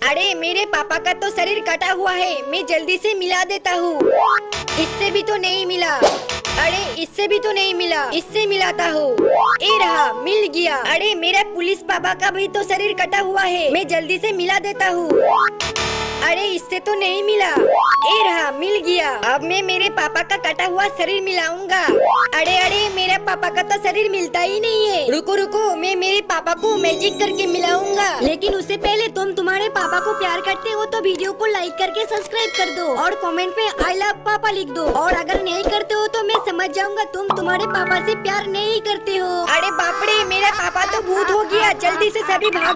अरे मेरे पापा का तो शरीर कटा हुआ है, मैं जल्दी से मिला देता हूँ। इससे भी तो नहीं मिला। अरे इससे भी तो नहीं मिला, इससे मिलाता हूँ। ये रहा, मिल गया। अरे मेरा पुलिस पापा का भी तो शरीर कटा हुआ है, मैं जल्दी से मिला देता हूँ। अरे इससे तो नहीं मिला। ये रहा, मिल गया। अब मैं मेरे पापा का कटा हुआ शरीर मिलाऊंगा। अरे अरे मेरे पापा का तो शरीर मिलता ही नहीं है। रुको रुको, मैं मेरे पापा को मैजिक करके मिलाऊंगा। लेकिन उससे पहले तुम तुम्हारे पापा को प्यार करते हो तो वीडियो को लाइक करके सब्सक्राइब कर दो और कमेंट में आई लव पापा लिख दो। और अगर नहीं करते हो तो मैं समझ जाऊंगा तुम तुम्हारे पापा से प्यार नहीं करते हो। अरे बाप रे, मेरा पापा तो भूत हो गया। जल्दी से सभी भागो।